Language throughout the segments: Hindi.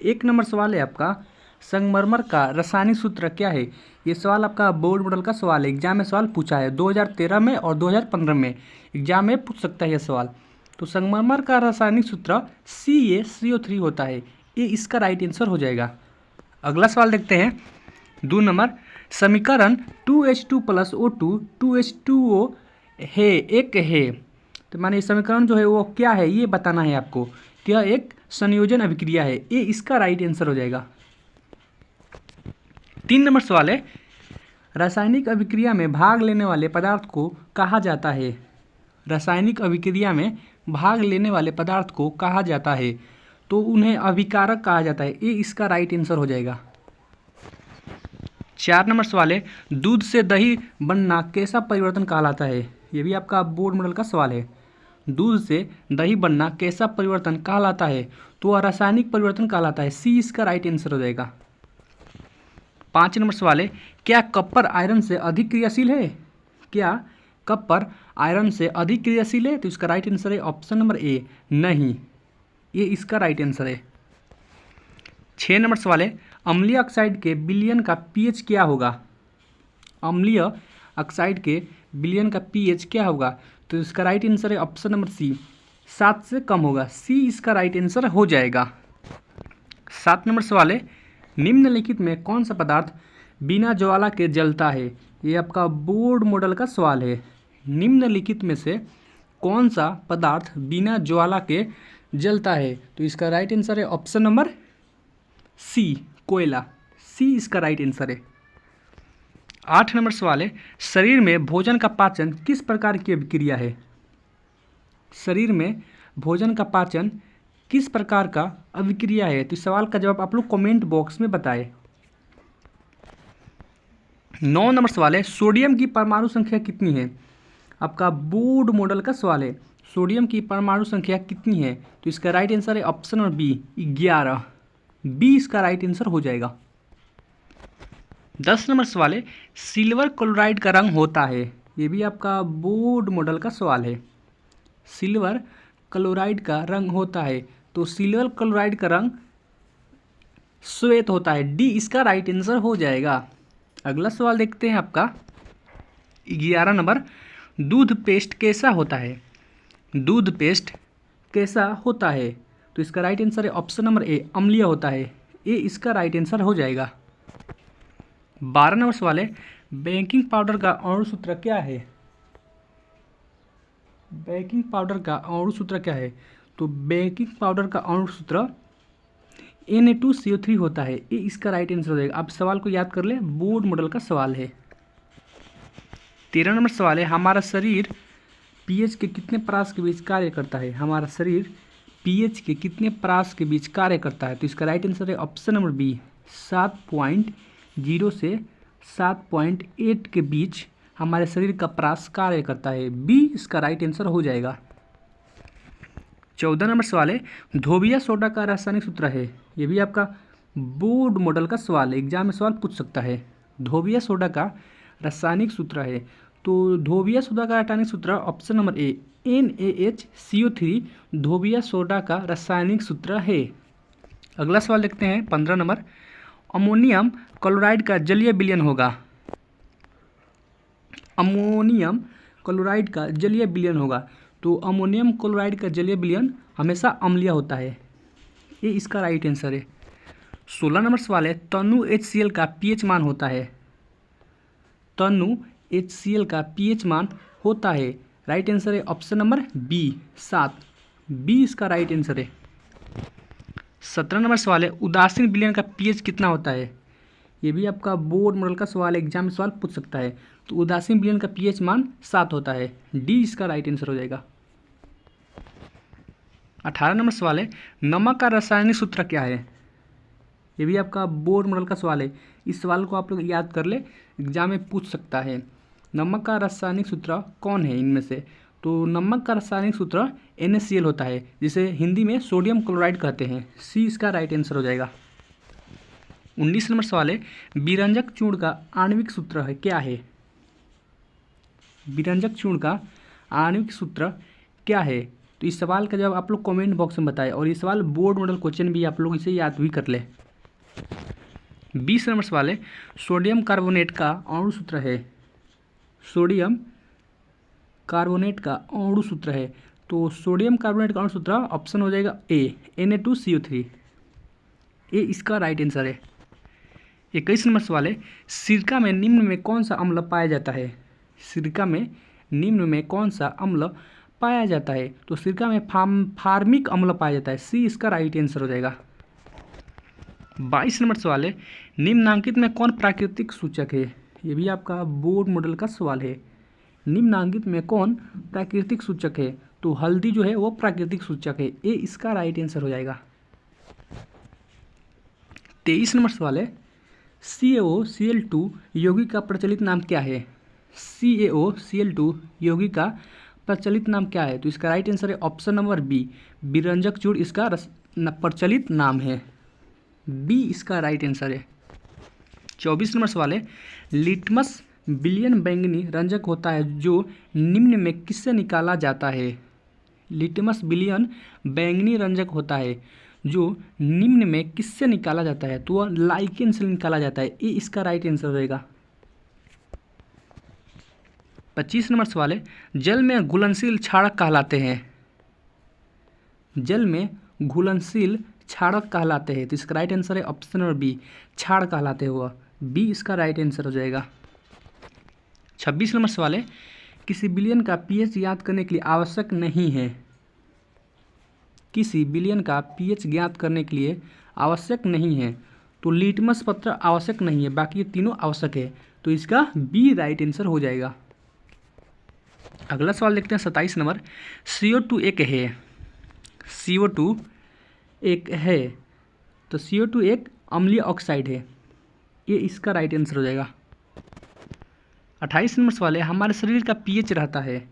एक नंबर सवाल है आपका, संगमरमर का रासायनिक सूत्र क्या है। ये सवाल आपका बोर्ड मॉडल का सवाल है, एग्जाम में सवाल पूछा है 2013 में और 2015 में, एग्जाम में पूछ सकता है यह सवाल। तो संगमरमर का रासायनिक सूत्र CaCO3 होता है, ये इसका राइट आंसर हो जाएगा। अगला सवाल देखते हैं 2 नंबर, समीकरण 2H2 + O2 2H2O है एक है। तो माने समीकरण जो है वो क्या है ये बताना है आपको। तो यह एक संयोजन अभिक्रिया है, ये इसका राइट आंसर हो जाएगा। 3 नंबर सवाल है, रासायनिक अभिक्रिया में भाग लेने वाले पदार्थ को कहा जाता है। रासायनिक अभिक्रिया में भाग लेने वाले पदार्थ को कहा जाता है, तो उन्हें अभिकारक कहा जाता है, ये इसका राइट आंसर हो जाएगा। 4 नंबर सवाल है, दूध से दही बनना कैसा परिवर्तन कहलाता है। ये भी आपका बोर्ड मॉडल का सवाल है। दूध से दही बनना कैसा परिवर्तन कहलाता है, तो वह रासायनिक परिवर्तन कहलाता है, सी इसका राइट आंसर हो जाएगा। 5 नंबर सवाल है, क्या कॉपर आयरन से अधिक क्रियाशील है। क्या कॉपर आयरन से अधिक क्रियाशील है, तो इसका राइट आंसर है ऑप्शन नंबर ए, नहीं, ये इसका राइट आंसर है। 6 नंबर सवाल है, अम्लीय ऑक्साइड के विलयन का पीएच क्या होगा। अम्लीय ऑक्साइड के विलयन का पीएच क्या होगा, तो इसका राइट आंसर है ऑप्शन नंबर सी, 7 से कम होगा, सी इसका राइट आंसर हो जाएगा। 7 नंबर सवाल है, निम्नलिखित में कौन सा पदार्थ बिना ज्वाला के जलता है। ये आपका बोर्ड मॉडल का सवाल है। निम्नलिखित में से कौन सा पदार्थ बिना ज्वाला के जलता है, तो इसका राइट आंसर है ऑप्शन नंबर सी, कोयला, सी इसका राइट आंसर है। 8 नंबर सवाल है, शरीर में भोजन का पाचन किस प्रकार की अभिक्रिया है। शरीर में भोजन का पाचन किस प्रकार का अभिक्रिया है, तो इस सवाल का जवाब आप लोग कमेंट बॉक्स में बताएं। 9 नंबर सवाल है, सोडियम की परमाणु संख्या कितनी है। आपका बोर्ड मॉडल का सवाल है, सोडियम की परमाणु संख्या कितनी है, तो इसका राइट आंसर है ऑप्शन नंबर बी, 11, बी इसका राइट आंसर हो जाएगा। 10 नंबर सवाल है, सिल्वर क्लोराइड का रंग होता है। ये भी आपका बोर्ड मॉडल का सवाल है। सिल्वर क्लोराइड का रंग होता है, तो सिल्वर क्लोराइड का रंग श्वेत होता है, डी इसका राइट आंसर हो जाएगा। अगला सवाल देखते हैं आपका 11 नंबर, दूध पेस्ट कैसा होता है। दूध पेस्ट कैसा होता है, तो इसका राइट आंसर है ऑप्शन नंबर ए, अम्लीय होता है, ए इसका राइट आंसर हो जाएगा। 12 नंबर सवाल है, बेकिंग पाउडर का अणु सूत्र क्या है। बेकिंग पाउडर का अणु सूत्र क्या है, तो बेकिंग पाउडर का अणु सूत्र Na2CO3 होता है, ये इसका राइट आंसर हो जाएगा। आप सवाल को याद कर ले, बोर्ड मॉडल का सवाल है। 13 नंबर सवाल है, हमारा शरीर पीएच के कितने परास के बीच कार्य करता है। हमारा शरीर पीएच के कितने परास के बीच कार्य करता है, तो इसका राइट आंसर है ऑप्शन नंबर बी, 7.0 से 7.8 के बीच हमारे शरीर का परास कार्य करता है, बी इसका राइट आंसर हो जाएगा। 14 नंबर सवाल है, धोबिया सोडा का रासायनिक सूत्र है। ये भी आपका बोर्ड मॉडल का सवाल है, एग्जाम में सवाल पूछ सकता है। धोबिया सोडा का रासायनिक सूत्र है, तो धोबिया सोडा का रासायनिक सूत्र option number A, NaHCO3 Dhobiya soda का रासायनिक सूत्र है। अगला सवाल देखते हैं 15 नंबर, अमोनियम क्लोराइड का जलीय विलयन होगा। अमोनियम क्लोराइड का जलीय विलयन होगा, तो अमोनियम क्लोराइड का जलीय विलयन हमेशा अम्लीय होता है, ये इसका राइट आंसर है। 16 नंबर सवाल है, तनु HCl का पीएच मान होता है। तनु HCl का पीएच मान होता है, राइट आंसर है ऑप्शन नंबर बी, 7, बी इसका राइट आंसर है। 17 नंबर सवाल है, उदासीन विलयन का पीएच कितना होता है। ये भी आपका बोर्ड मॉडल का सवाल है, एग्जाम में सवाल पूछ सकता है। तो उदासीन विलयन का पीएच मान 7 होता है, डी इसका राइट आंसर हो जाएगा। 18 नंबर सवाल है, नमक का रासायनिक सूत्र क्या है। ये भी आपका बोर्ड मॉडल का सवाल है, इस सवाल को आप लोग याद कर ले, एग्जाम में पूछ सकता है। नमक का रासायनिक सूत्र कौन है इनमें से, तो नमक का रासायनिक सूत्र NaCl होता है, जिसे हिंदी में सोडियम क्लोराइड कहते हैं, सी इसका राइट आंसर हो जाएगा। 19 नंबर सवाल है, विरंजक चूर्ण का आणविक सूत्र है क्या है। विरंजक चूर्ण का आणविक सूत्र क्या है, तो इस सवाल का जवाब आप लोग कमेंट बॉक्स में बताएं, और ये सवाल बोर्ड मॉडल क्वेश्चन भी आप लोग इसे याद भी कर ले। 20 नंबर सवाल है, सोडियम कार्बोनेट का अणु सूत्र है। सोडियम कार्बोनेट का अणु सूत्र है, तो सोडियम कार्बोनेट का अणु सूत्र ऑप्शन हो जाएगा ए, Na2CO3। ये इसका राइट आंसर है। 21 नंबर सवाल है, सिरका में निम्न में कौन सा अम्ल पाया जाता है। सिरका में निम्न में कौन सा अम्ल पाया जाता है, तो सिरका में फार्मिक अम्ल पाया जाता है, सी इसका राइट आंसर हो जाएगा। 22 नंबर सवाल है, निम्नांकित में कौन प्राकृतिक सूचक है। ये भी आपका बोर्ड मॉडल का सवाल है। निम्नांकित में कौन प्राकृतिक सूचक है, तो हल्दी जो है वो प्राकृतिक सूचक है, ये इसका राइट आंसर हो जाएगा। 23 नंबर सवाल है, CaOCl2 यौगिक का प्रचलित नाम क्या है। CaOCl2 यौगिक का प्रचलित नाम क्या है, तो इसका राइट आंसर है ऑप्शन नंबर बी, विरंजक चूर्ण इसका प्रचलित नाम है, बी इसका राइट आंसर है। 24 नंबर सवाल है, लिटमस विलियन बैंगनी रंजक होता है जो निम्न में किससे निकाला जाता है। लिटमस विलियन बैंगनी रंजक होता है जो निम्न में किससे निकाला जाता है, तो वह लाइकेन से निकाला जाता है, ये इसका राइट आंसर रहेगा। 25 नंबर सवाल है, जल में घुलनशील क्षारक कहलाते हैं। जल में घुलनशील क्षारक कहलाते हैं, तो इसका राइट आंसर है ऑप्शन नंबर बी, क्षार कहलाते हैं वह, बी इसका राइट आंसर हो जाएगा। 26 नंबर सवाल है, किसी विलयन का पीएच ज्ञात करने के लिए आवश्यक नहीं है। किसी विलयन का पीएच ज्ञात करने के लिए आवश्यक नहीं है, तो लिटमस पत्र आवश्यक नहीं है, बाकी ये तीनों आवश्यक है, तो इसका बी राइट आंसर हो जाएगा। अगला सवाल देखते हैं 27 नंबर, CO2 एक है। CO2 एक है, तो CO2 एक अम्लीय ऑक्साइड है, ये इसका राइट आंसर हो जाएगा। 28 नंबर सवाल है, हमारे शरीर का पीएच रहता है।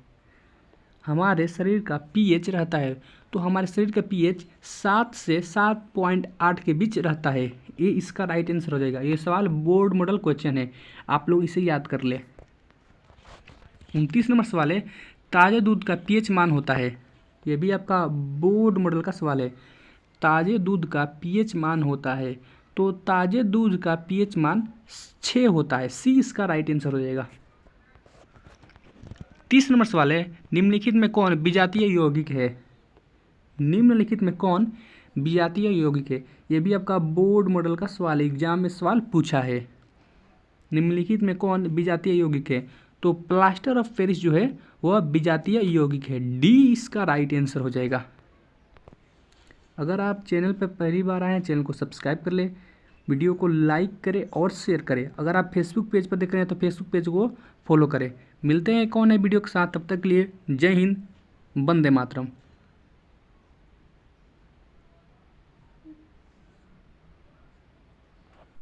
हमारे शरीर का पीएच रहता है, तो हमारे शरीर का पीएच 7 से 7.8 के बीच रहता है, ये इसका राइट आंसर हो जाएगा। ये सवाल बोर्ड मॉडल क्वेश्चन है, आप लोग इसे याद कर ले। 29 नंबर सवाल है, ताज़े दूध का पीएच मान होता है। ये भी आपका बोर्ड मॉडल का सवाल है। ताज़े दूध का पीएच मान होता है, तो ताज़े दूध का पीएच मान 6 होता है, सी इसका राइट आंसर हो जाएगा। 30 नंबर सवाल है, निम्नलिखित में कौन विजातीय यौगिक है। निम्नलिखित में कौन विजातीय यौगिक है, ये भी आपका बोर्ड मॉडल का सवाल है, एग्जाम में सवाल पूछा है। निम्नलिखित में कौन विजातीय यौगिक है, तो प्लास्टर ऑफ पेरिस जो है वह विजातीय यौगिक है, डी इसका राइट आंसर हो जाएगा। अगर आप चैनल पर पहली बार आए हैं, चैनल को सब्सक्राइब कर ले, वीडियो को लाइक करें और शेयर करें। अगर आप फेसबुक पेज पर देख रहे हैं तो फेसबुक पेज को फॉलो करें। मिलते हैं कौन है वीडियो के साथ, तब तक के लिए जय हिंद, वंदे मातरम।